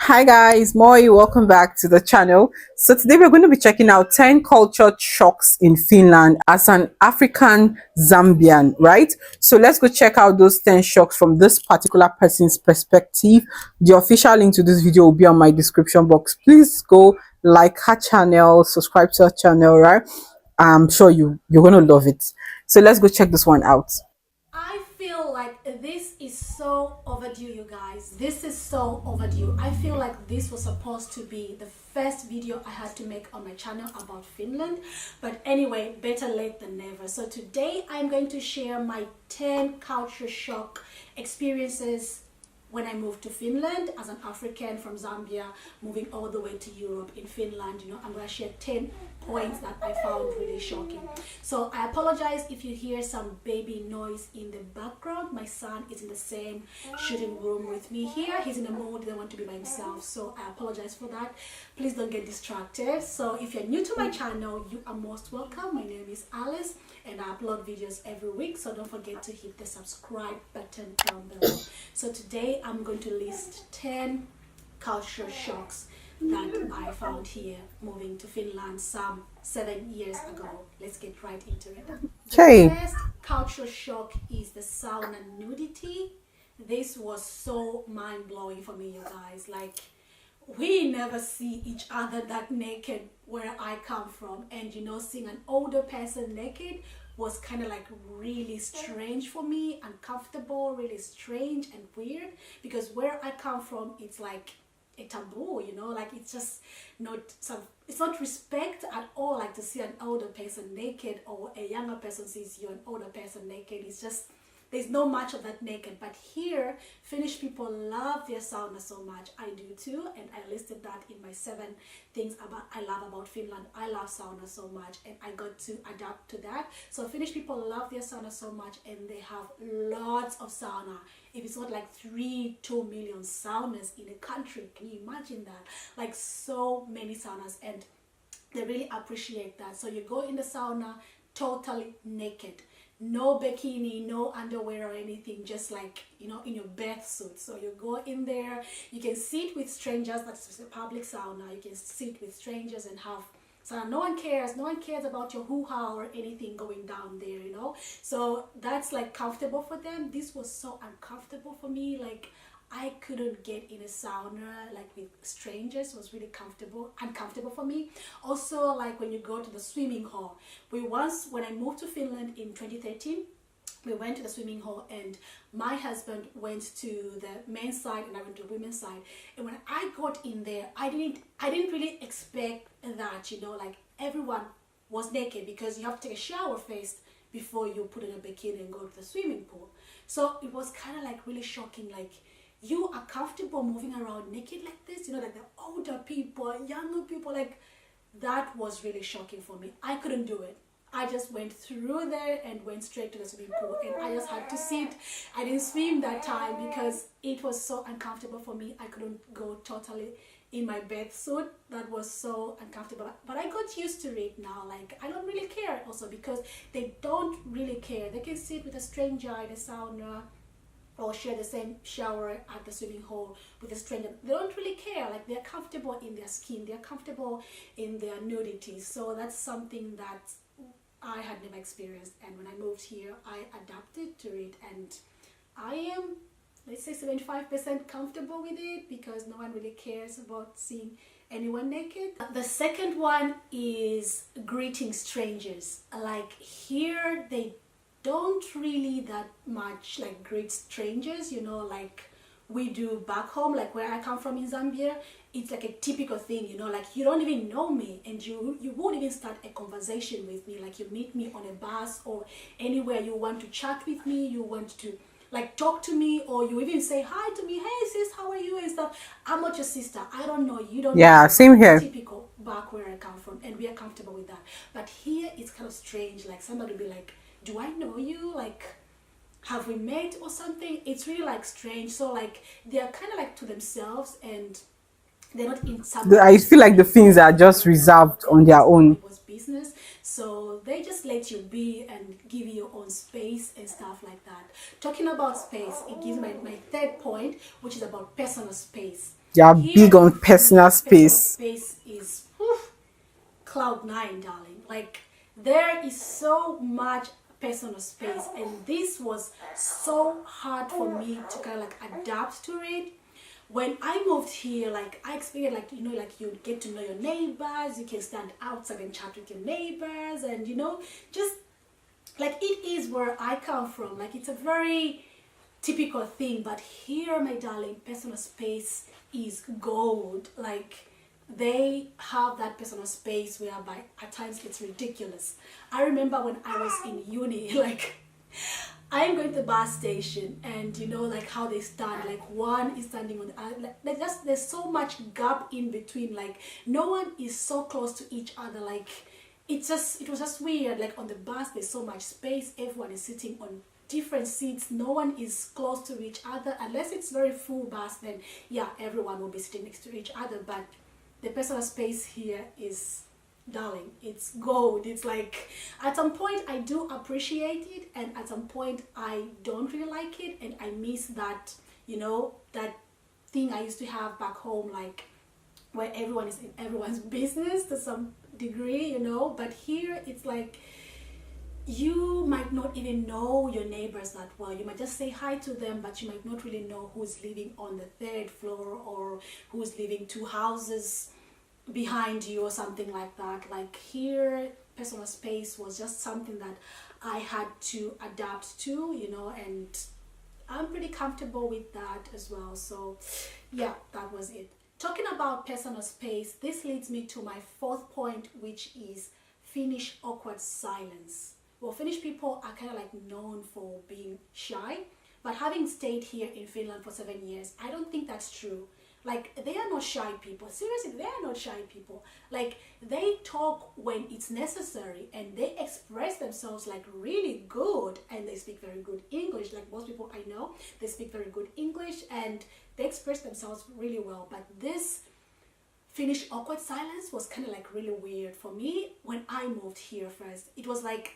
Hi guys, Moi, welcome back to the channel. So today we're going to be checking out 10 culture shocks in Finland as an African Zambian, right? So let's go check out those 10 shocks from this particular person's perspective. The official link to this video will be on my description box. Please go like her channel, subscribe to her channel, right? I'm sure you're going to love it. So let's go check this one out. I feel like this is so overdue, you guys. This is so overdue. I feel like this was supposed to be the first video I had to make on my channel about Finland. But anyway, better late than never. So today I'm going to share my 10 culture shock experiences when I moved to Finland as an African from Zambia, moving all the way to Europe in Finland. I'm going to share 10 points that I found really shocking. So I apologize if you hear some baby noise in the background. My son is in the same shooting room with me here. He's in a mood, he doesn't want to be by himself, so I apologize for that. Please don't get distracted. So if you're new to my channel, you are most welcome. My name is Alice and I upload videos every week, so don't forget to hit the subscribe button down below. So today I'm going to list 10 culture shocks that I found here moving to Finland some 7 years ago. Let's get right into it. Okay. The first culture shock is the sauna nudity. This was so mind-blowing for me, you guys. Like, we never see each other that naked where I come from, and seeing an older person naked was kind of like really strange for me, uncomfortable, really strange and weird, because where I come from, it's like a taboo, like it's just not it's not respect at all, like to see an older person naked, or a younger person sees you an older person naked. It's just, there's no much of that naked. But here, Finnish people love their sauna so much. I do too, and I listed that in my 7 things I love about Finland. I love sauna so much, and I got to adapt to that. So Finnish people love their sauna so much, and they have lots of sauna. If it's not like 2 million saunas in a country, can you imagine that? Like, so many saunas, and they really appreciate that. So you go in the sauna totally naked. No bikini, no underwear or anything, just like, in your bath suit. So you go in there, you can sit with strangers. That's a public sauna. You can sit with strangers and have sauna. No one cares about your hoo-ha or anything going down there, So that's like comfortable for them. This was so uncomfortable for me. Like, I couldn't get in a sauna like with strangers. It was really uncomfortable for me. Also, like when you go to the swimming hall, when I moved to Finland in 2013, we went to the swimming hall, and my husband went to the men's side and I went to the women's side. And when I got in there, I didn't really expect that, like everyone was naked, because you have to take a shower first before you put in a bikini and go to the swimming pool. So it was kind of like really shocking. Like, you are comfortable moving around naked like this, like the older people, younger people, like that was really shocking for me. I couldn't do it. I just went through there and went straight to the swimming pool, and I just had to sit. I didn't swim that time because it was so uncomfortable for me. I couldn't go totally in my bath suit. That was so uncomfortable, but I got used to it now. Like, I don't really care also, because they don't really care. They can sit with a stranger in a sauna or share the same shower at the swimming hole with a stranger. They don't really care. Like, they're comfortable in their skin, they're comfortable in their nudity. So that's something that I had never experienced, and when I moved here, I adapted to it, and I am, let's say, 75% comfortable with it, because no one really cares about seeing anyone naked. The second one is greeting strangers. Like, here they don't really that much like greet strangers, like we do back home. Like, where I come from in Zambia, it's like a typical thing, like you don't even know me, and you won't even start a conversation with me. Like, you meet me on a bus or anywhere, you want to chat with me, you want to like talk to me, or you even say hi to me, hey sis, how are you, and stuff. I'm not your sister, I don't know you, don't Yeah, know. same here. Typical back where I come from, and we are comfortable with that. But here it's kind of strange. Like, somebody will be like, do I know you? Like, have we met or something? It's really like strange. So like, they're kind of like to themselves, and they're not in some. I feel like the things are just reserved on their own. People's business, so they just let you be and give you your own space and stuff like that. Talking about space, it gives my third point, which is about personal space. They are Here big in on personal Finland, personal space. space is cloud nine, darling. Like there is so much personal space, and this was so hard for me to kind of like adapt to it. When I moved here, like I experienced, like you know, like you get to know your neighbors, you can stand outside and chat with your neighbors, and you know, just like it is where I come from. Like it's a very typical thing, but here, my darling, personal space is gold. Like they have that personal space whereby at times it's ridiculous. I remember when I was in uni, like I'm going to the bus station, and you know like how they stand, like one is standing on the other, like just there's so much gap in between, like no one is so close to each other. Like it was just weird. Like on the bus there's so much space, everyone is sitting on different seats, no one is close to each other unless it's very full bus, then yeah, everyone will be sitting next to each other. But the personal space here is, darling, it's gold. It's like at some point I do appreciate it, and at some point I don't really like it, and I miss that, you know, that thing I used to have back home, like where everyone is in everyone's business to some degree, you know. But here it's like you might not even know your neighbors that well. You might just say hi to them, but you might not really know who's living on the third floor or who's living two houses behind you or something like that. Like here, personal space was just something that I had to adapt to, you know, and I'm pretty comfortable with that as well. So yeah, that was it. Talking about personal space, this leads me to my fourth point, which is Finnish awkward silence. Well, Finnish people are kind of like known for being shy, but having stayed here in Finland for 7 years, I don't think that's true. Like they are not shy people. Seriously, they are not shy people. Like they talk when it's necessary, and they express themselves like really good, and they speak very good English. Like most people I know, they speak very good English and they express themselves really well. But this Finnish awkward silence was kind of like really weird for me when I moved here first. It was like,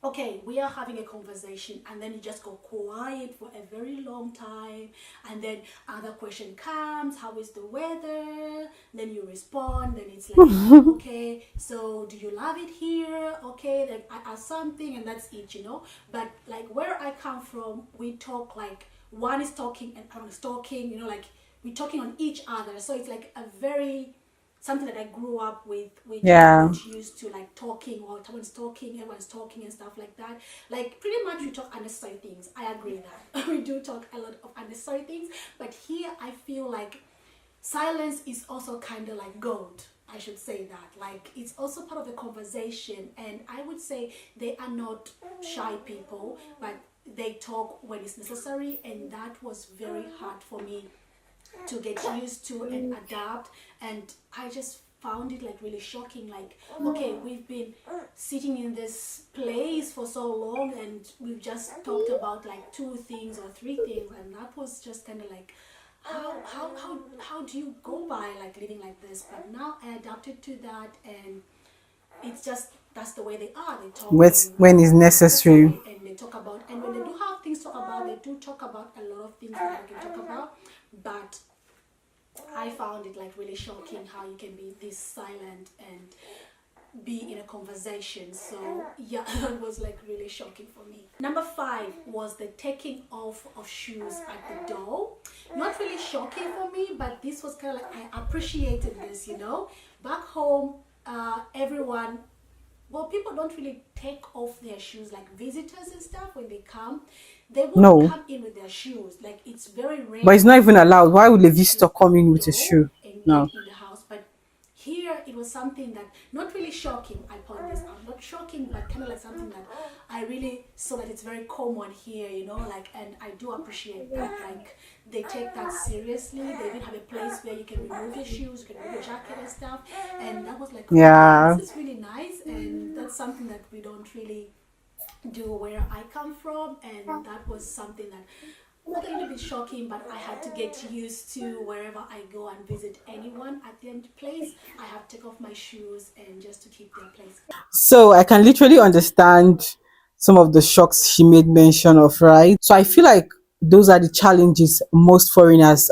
okay, we are having a conversation, and then you just go quiet for a very long time, and then another question comes, how is the weather? Then you respond, then it's like, okay, so do you love it here? Okay, like I ask something, and that's it, you know. But like where I come from, we talk like one is talking and one is talking, you know, like we're talking on each other. So it's like a very something that I grew up with, which I'm Yeah. not used to, like talking while someone's talking, everyone's talking and stuff like that. Like pretty much we talk unnecessary things. I agree that we do talk a lot of unnecessary things, but here I feel like silence is also kind of like gold. I should say that. Like it's also part of the conversation, and I would say they are not shy people, but they talk when it's necessary, and that was very hard for me to get used to and adapt. And I just found it like really shocking. Like, okay, we've been sitting in this place for so long, and we've just talked about like two things or three things, and that was just kind of like, how do you go by like living like this? But now I adapted to that, and it's just that's the way they are. They talk When it's when it's necessary. necessary, and they talk about, and when they do have things to talk about, they do talk about a lot of things that I can talk about. But I found it like really shocking how you can be this silent and be in a conversation. So yeah, it was like really shocking for me. Number 5 was the taking off of shoes at the door. Not really shocking for me, but this was kind of like I appreciated this, you know. Back home, everyone, well, people don't really take off their shoes, like visitors and stuff when they come. They won't No. come in with their shoes. Like it's very rare But it's not even allowed. Why would a take shoes visitor come in at the with a door shoe? and No. get in the house. But here it was something that not really shocking. I point this out, not shocking, but kind of like something that I really saw that it's very common here, you know, like, and I do appreciate that. Like they take that seriously. They even have a place where you can remove your shoes, you can remove your jacket and stuff. And that was like, okay, Yeah. this is really nice, and that's something that we don't really do where I come from, and that was something that was a little bit shocking, but I had to get used to. Wherever I go and visit anyone at the end place, I have to take off my shoes and just to keep their place. So I can literally understand some of the shocks she made mention of, right? So I feel like those are the challenges most foreigners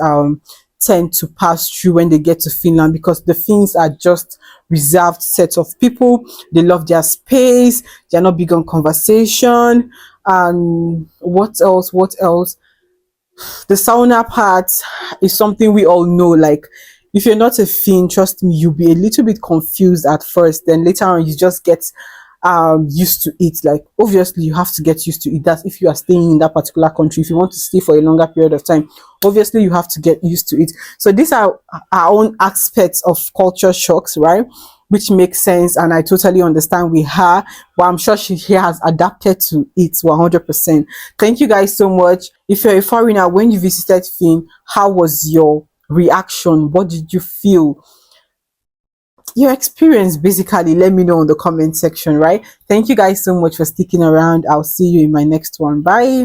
tend to pass through when they get to Finland, because the Finns are just reserved set of people. They love their space. They're not big on conversation. And what else? What else? The sauna part is something we all know. Like, if you're not a Finn, trust me, you'll be a little bit confused at first. Then later on, you just get used to it. Like, obviously you have to get used to it. That's if you are staying in that particular country. If you want to stay for a longer period of time, obviously you have to get used to it. So these are our own aspects of culture shocks, right? Which makes sense, and I totally understand with her, but I'm sure she has adapted to it 100%. Thank you guys so much. If you're a foreigner, when you visited Finn, how was your reaction? What did you feel? Your experience, basically, let me know in the comment section, right? Thank you guys so much for sticking around. I'll see you in my next one. Bye.